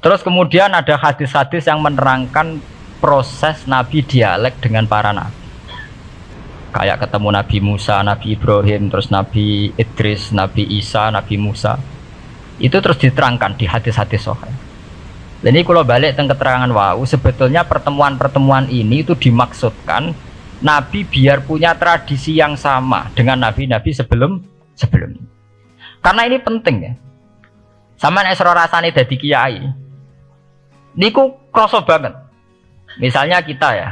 Terus kemudian ada hadis-hadis yang menerangkan proses Nabi dialog dengan para nabi. Kayak ketemu Nabi Musa, Nabi Ibrahim, terus Nabi Idris, Nabi Isa, Nabi Musa. Itu terus diterangkan di hadis-hadis sahih. Dan ini kalau balik tentang keterangan wau, sebetulnya pertemuan-pertemuan ini itu dimaksudkan Nabi biar punya tradisi yang sama dengan Nabi-Nabi sebelumnya. Karena ini penting ya. Sama esro rasane dadi kiai. Niku kroso banget. Misalnya kita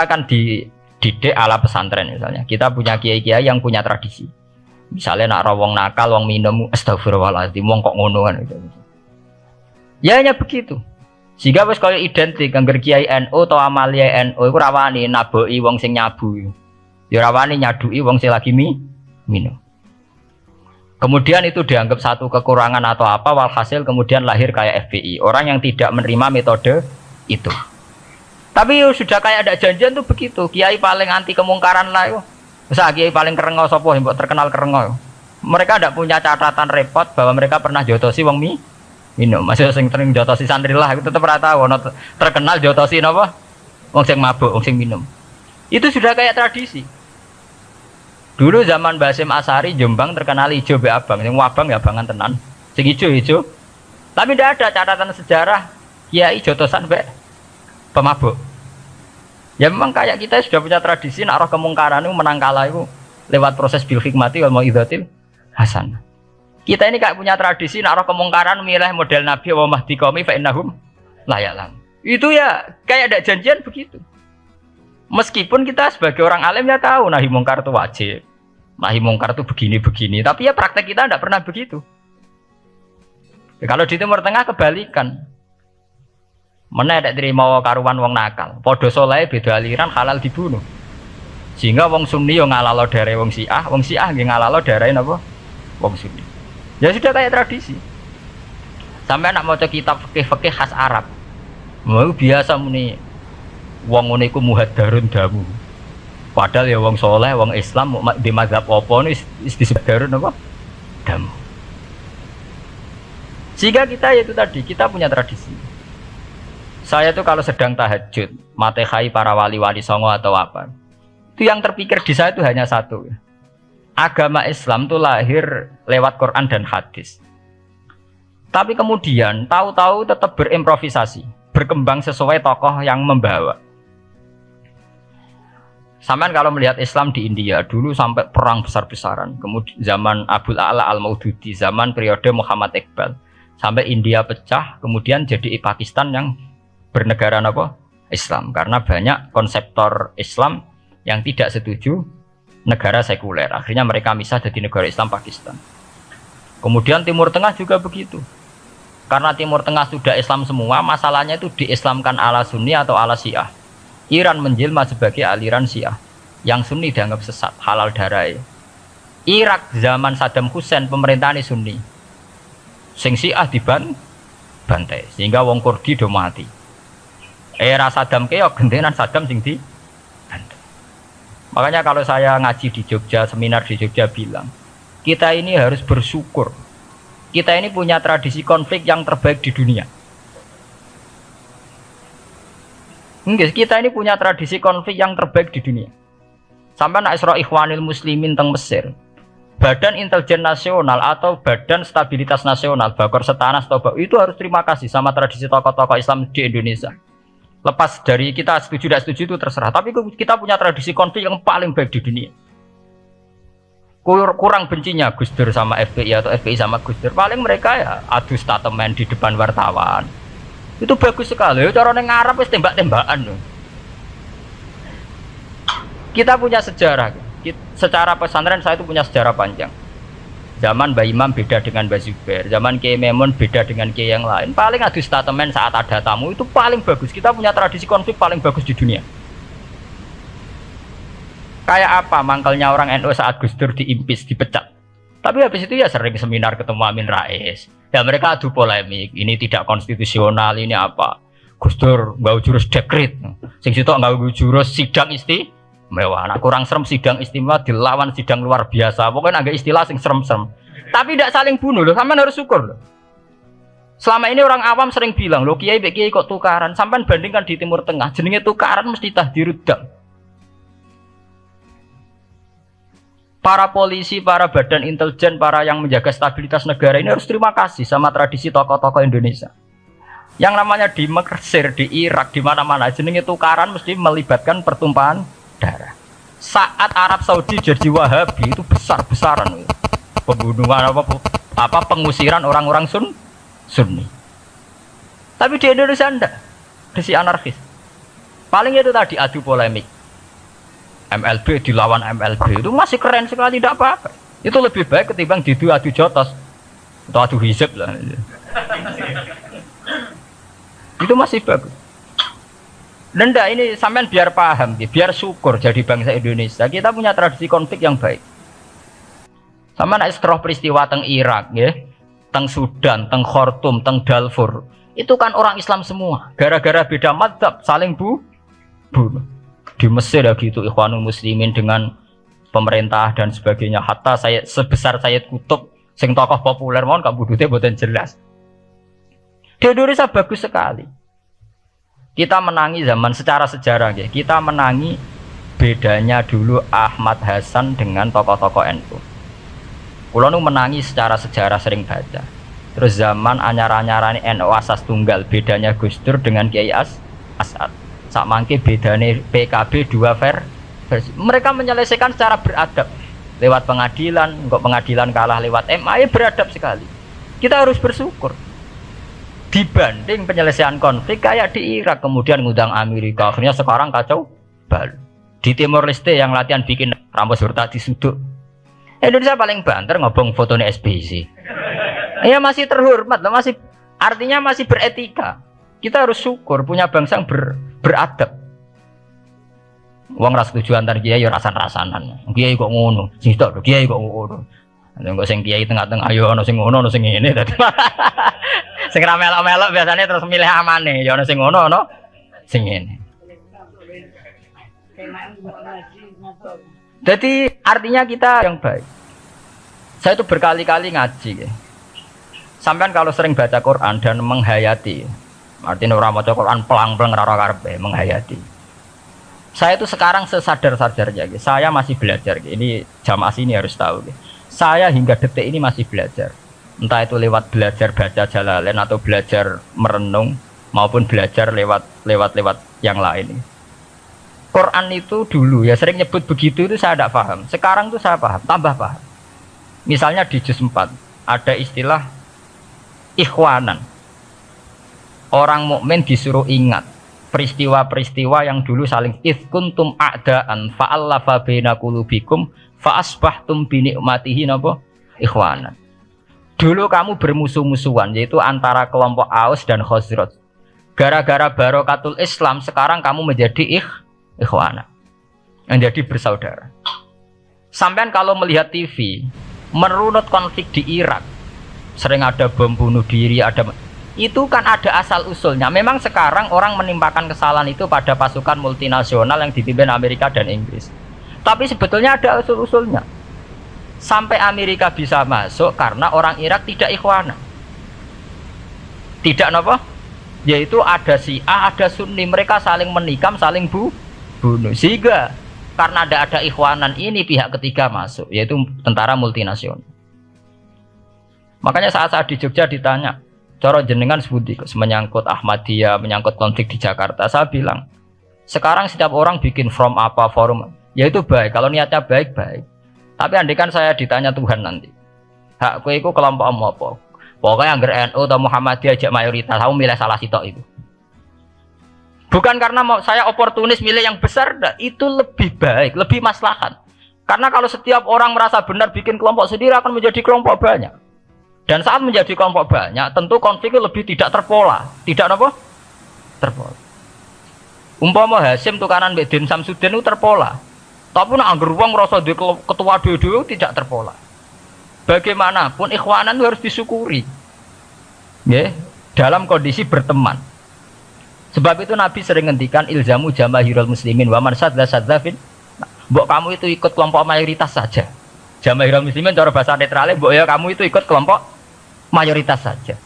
akan dididik ala pesantren misalnya. Kita punya kiai-kiai yang punya tradisi. Misalnya nak rawong nakal, wong minum, astagfirullahaladzim, wong kok ngono kan gitu. Ya hanya begitu. Sehingga wis kaya identik angger kiai NU atau amalia NU iku rawani naboki wong sing nyabu. Ya rawani nyaduki wong sing lagi minum. Kemudian itu dianggap satu kekurangan atau apa, walhasil kemudian lahir kayak FPI, orang yang tidak menerima metode itu. Tapi sudah kayak ada janjian tuh begitu, kiai paling anti kemungkaran lah yo. Masa kiai paling kerengo sapa mbok terkenal kerengo. Mereka tidak punya catatan repot bahwa mereka pernah jotosi wong minum. Masih sing sering jotosi santri lah, itu tetep ora tahu ono terkenal jotosi napa? Wong sing mabuk, wong sing minum. Itu sudah kayak tradisi. Dulu zaman Basim Asari Jombang terkenal ijo be abang, yang wabang ya abangan tenan. Sing ijo. Tapi tidak ada catatan sejarah kiai jotosan be pemabuk. Ya memang kayak kita sudah punya tradisi nak roh kemungkaran itu menang kalah itu lewat proses bil hikmati wal mau'izatil hasan. Kita ini kayak punya tradisi nak roh kemungkaran milih model Nabi wa mahdi qaumi fa innahum la ya'lam. Itu ya kayak ada janjian begitu. Meskipun kita sebagai orang alim ya tahu nahi mungkar itu wajib, nahi mungkar itu begini-begini, tapi ya praktek kita tidak pernah begitu. Ya, kalau di Timur Tengah kebalikan, mana ada terima karuan wong nakal, podo soleh beda aliran halal dibunuh, sehingga wong Sunni yang ngalalo darai wong Syiah yang ngalalo darai apa wong Sunni. Ya sudah kayak tradisi. Sampai nak mau kitab fikih khas Arab, mau biasa muni. Wong ngene iku muhaddarun damu. Padahal ya wong soleh, wong Islam di mazhab apa wis disebut darun apa? Damu. Sehingga kita itu tadi, kita punya tradisi. Saya tuh kalau sedang tahajud, matehai para wali-wali songo atau apa, itu yang terpikir di saya itu hanya satu. Agama Islam itu lahir lewat Quran dan hadis. Tapi kemudian tahu-tahu tetap berimprovisasi, berkembang sesuai tokoh yang membawa. Sampai kalau melihat Islam di India dulu sampai perang besar-besaran, kemudian zaman Abul A'la Al-Maududi, zaman periode Muhammad Iqbal, sampai India pecah, kemudian jadi Pakistan yang bernegara apa? Islam, karena banyak konseptor Islam yang tidak setuju negara sekuler. Akhirnya mereka misah jadi negara Islam Pakistan. Kemudian Timur Tengah juga begitu. Karena Timur Tengah sudah Islam semua, masalahnya itu diislamkan ala Sunni atau ala Syiah. Iran menjelma sebagai aliran Syiah, yang Sunni dianggap sesat, halal darah. Irak zaman Saddam Hussein pemerintahan Sunni, sing Syiah dibantai, sehingga wong Kurdi do mati. Era Saddam keok gentenan Saddam sing dibantai. Makanya kalau saya ngaji di Jogja, seminar di Jogja bilang, kita ini harus bersyukur. Kita ini punya tradisi konflik yang terbaik di dunia. Enggak, kita ini punya tradisi konflik yang terbaik di dunia. Sampai nak Isra Ikhwanil Muslimin teng Mesir, Badan Intelijen Nasional atau Badan Stabilitas Nasional, Bakor Setanas atau itu harus terima kasih sama tradisi tokoh-tokoh Islam di Indonesia. Lepas dari kita setuju tidak setuju itu terserah, tapi kita punya tradisi konflik yang paling baik di dunia. Kurang bencinya Gus Dur sama FPI atau FPI sama Gus Dur, paling mereka ya adu statement di depan wartawan. Itu bagus sekali. Cara nang Arab wis tembak-tembakan. Kita punya sejarah. Secara pesantren saya itu punya sejarah panjang. Zaman Mbah Imam beda dengan Mbah Zubair, zaman Kiai Memun beda dengan Kiai yang lain. Paling adu statement saat ada tamu itu paling bagus. Kita punya tradisi konflik paling bagus di dunia. Kayak apa mangkalnya orang NU saat Gus Dur diimpis, dipecat. Tapi habis itu ya sering seminar ketemu Amin Rais. Ya mereka adu polemik, ini tidak konstitusional, ini apa. Gus Dur nggak jurus dekret. Sing situ nggak jurus sidang istimewa. Nah, kurang serem sidang istimewa dilawan sidang luar biasa. Pokoknya agak istilah sing serem-serem. Tapi tidak saling bunuh loh, sampean harus syukur loh. Selama ini orang awam sering bilang, "Loh kiai kiai kok tukaran?" Sampai bandingkan di Timur Tengah, jenenge tukaran mesti tahdirudam. Para polisi, para badan intelijen, para yang menjaga stabilitas negara ini harus terima kasih sama tradisi tokoh-tokoh Indonesia. Yang namanya di Mesir, di Irak, di mana-mana jenenge tukaran mesti melibatkan pertumpahan darah. Saat Arab Saudi jadi Wahabi itu besar-besaran pembunuhan apa pengusiran orang-orang Sunni. Tapi di Indonesia enggak, desi anarkis. Paling itu tadi adu polemik. MLB dilawan MLB itu masih keren sekali, tidak apa-apa. Itu lebih baik ketimbang adu jotos atau adu hizib lah. Itu masih bagus. Nenda ini sampean biar paham, biar syukur jadi bangsa Indonesia. Kita punya tradisi konflik yang baik. Sama nak setelah peristiwa teng Irak, ya, teng Sudan, teng Khartoum, teng Darfur, itu kan orang Islam semua. Gara-gara beda madzhab saling bunuh. Di Mesir ya gitu, Ikhwanul Muslimin dengan pemerintah dan sebagainya. Hatta saya sebesar Sayyid Qutb, sing tokoh populer mohon kabudute boten jelas. Di Indonesia bagus sekali. Kita menangi zaman secara sejarah, ya. Kita menangi bedanya dulu Ahmad Hasan dengan tokoh-tokoh NU. Kulo nu menangi secara sejarah sering baca. Terus zaman anyar-anyarane NU asas tunggal, bedanya Gus Dur dengan Kiai As'ad. Sak mangke bedane PKB dua versi. Mereka menyelesaikan secara beradab. Lewat pengadilan, kok pengadilan kalah lewat MA, beradab sekali. Kita harus bersyukur. Dibanding penyelesaian konflik kayak di Irak, kemudian ngundang Amerika, akhirnya sekarang kacau balu. Di Timor Leste yang latihan bikin Ramos Hurta disuduk. Indonesia paling banter ngobong fotonya SBC. Ya masih terhormat, masih artinya masih beretika. Kita harus syukur punya bangsa yang beradab. Wong ras tujuan antar kiai ya rasan-rasanan. Kiai kok ngono, sing tok kiai kok ngono. Engko sing kiai tengah-tengah ayo ana sing ngono, ana sing ngene dadi. Sing ra melok-melok biasanya terus milih amane, ya ana sing ngono, ana sing ngene. Jadi artinya kita yang baik. Saya itu berkali-kali ngaji ya. Sampean kalau sering baca Quran dan menghayati, artinya orang baca Quran pelang-pelang rara karepe menghayati. Saya itu sekarang sesadar-sadarnya, saya masih belajar. Ini jamaah sini harus tahu. Saya hingga detik ini masih belajar. Entah itu lewat belajar baca Jalalain atau belajar merenung maupun belajar lewat yang lain. Quran itu dulu ya sering nyebut begitu itu saya tidak paham. Sekarang tuh saya paham, tambah paham. Misalnya di juz 4 ada istilah ikhwanan. Orang mukmin disuruh ingat peristiwa-peristiwa yang dulu saling kuntum a'daan fa'allafa baina qulubikum fa asbahtum bi ni'matihi napa ikhwanan. Dulu kamu bermusuh-musuhan yaitu antara kelompok Aus dan Khazraj. Gara-gara barokatul Islam sekarang kamu menjadi ikhwana. Menjadi bersaudara. Sampean kalau melihat TV merunut konflik di Irak, sering ada bom bunuh diri, itu kan ada asal usulnya. Memang sekarang orang menimpakan kesalahan itu pada pasukan multinasional yang dipimpin Amerika dan Inggris. Tapi sebetulnya ada usul-usulnya. Sampai Amerika bisa masuk karena orang Irak tidak ikhwana. Tidak apa? Yaitu ada Syiah, ada Sunni, mereka saling menikam, saling bunuh. Sehingga karena ada ikhwanan ini pihak ketiga masuk, yaitu tentara multinasional. Makanya saat di Jogja ditanya, cara jenengan sebuti menyangkut Ahmadiyah, menyangkut konflik di Jakarta, saya bilang, sekarang setiap orang bikin from apa forum, yaitu baik, kalau niatnya baik-baik. Tapi andaikan saya ditanya Tuhan nanti, hak kowe iku kelompok apa? Pokoknya anggar NU atau Muhammadiyah ajak mayoritas, aku milih salah sitok itu. Bukan karena saya oportunis milih yang besar, itu lebih baik, lebih maslahat. Karena kalau setiap orang merasa benar bikin kelompok sendiri akan menjadi kelompok banyak. Dan saat menjadi kelompok banyak, tentu konfliknya lebih tidak terpola. Tidak apa? Terpola. Umpama Hasim tukaran mbek Din Samsudin itu terpola. Tapi nek anggar wong ngrasa duwe ketua dhewe tidak terpola. Bagaimanapun ikhwanan itu harus disyukuri. Nggih, dalam kondisi berteman. Sebab itu Nabi sering ngendikan ilzamu jamaahirul muslimin wa man sadza sadzafin. Mbok kamu itu ikut kelompok mayoritas saja. Jamaahirul muslimin cara bahasa netralnya mbok ya kamu itu ikut kelompok mayoritas saja.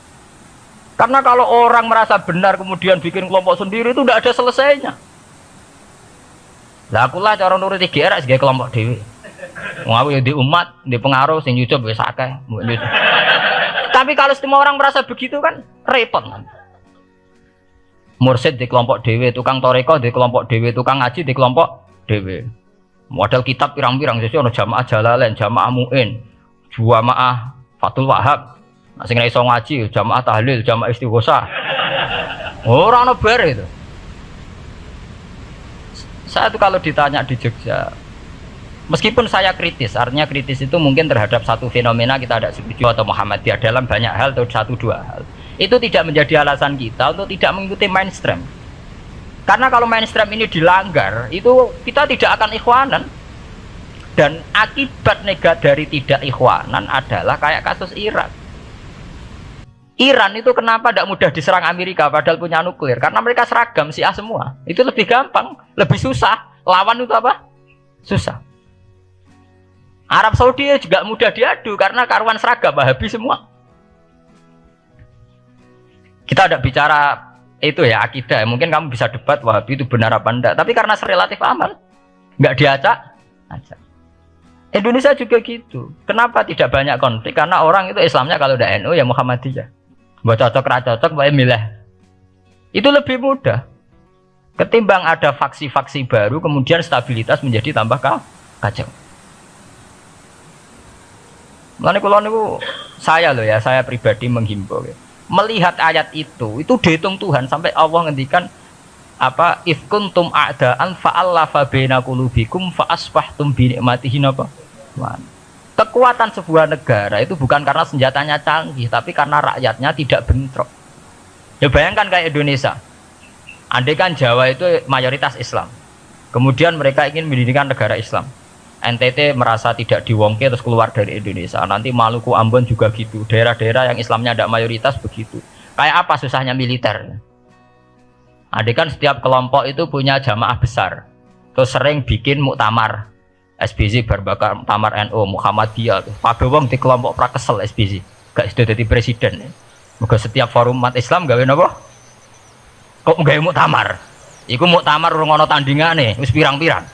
Karena kalau orang merasa benar kemudian bikin kelompok sendiri itu tidak ada selesainya. Lah aku lah cara nuruti GR sebagai kelompok dewi. Wong aku ya di umat, di pengaruh sing YouTube wis akeh. Tapi kalau semua orang merasa begitu kan repot kan. Mursid di kelompok dewi, tukang toreko di kelompok dewi, tukang ngaji di kelompok dewi. Model kitab pirang-pirang sesuk ono jamaah Jalalain, jamaah Muin, jamaah Fathul Wahab. Nah, sing iso ngaji jamaah tahlil, jamaah istighosah. Ora ono bar itu. Saya tuh kalau ditanya di Jogja, meskipun saya kritis, artinya kritis itu mungkin terhadap satu fenomena kita tidak setuju atau Muhammadiyah dalam banyak hal atau satu dua hal. Itu tidak menjadi alasan kita untuk tidak mengikuti mainstream. Karena kalau mainstream ini dilanggar, itu kita tidak akan ikhwanan. Dan akibat negatif dari tidak ikhwanan adalah kayak kasus Iran. Iran itu kenapa tidak mudah diserang Amerika padahal punya nuklir? Karena mereka seragam Syiah semua. Itu lebih gampang, lebih susah. Lawan itu apa? Susah. Arab Saudi juga mudah diadu karena karuan seragam Wahabi semua. Kita tidak bicara itu ya akidah. Mungkin kamu bisa debat Wahabi itu benar apa enggak. Tapi karena relatif aman, nggak diacak. Indonesia juga gitu. Kenapa tidak banyak konflik? Karena orang itu Islamnya kalau udah NU ya Muhammadiyah. Buat cocok cocok, boleh milih. Itu lebih mudah. Ketimbang ada faksi-faksi baru, kemudian stabilitas menjadi tambah kacau. Mulane kula niku saya loh ya, saya pribadi menghimbau ya. Melihat ayat itu dihitung Tuhan sampai Allah ngendikan apa if kuntum a'daan fa'allafa baina qulubikum fa asbahtum bi ni'matihi napa. Kekuatan sebuah negara itu bukan karena senjatanya canggih, tapi karena rakyatnya tidak bentrok. Ya bayangkan kayak Indonesia. Andai kan Jawa itu mayoritas Islam. Kemudian mereka ingin mendirikan negara Islam. NTT merasa tidak diwongke terus keluar dari Indonesia. Nanti Maluku, Ambon juga gitu. Daerah-daerah yang Islamnya tidak mayoritas begitu. Kayak apa susahnya militer? Andai kan setiap kelompok itu punya jamaah besar. Terus sering bikin muktamar. SBZ berbakar muktamar NU, Muhammadiyah. Kabeh wong di kelompok pra kesel SBZ. Gak sudah jadi presiden. Moga setiap forum umat Islam gawe napa? Kok gawe muktamar? Iku muktamar urung ana tandingane, wis pirang-pirang.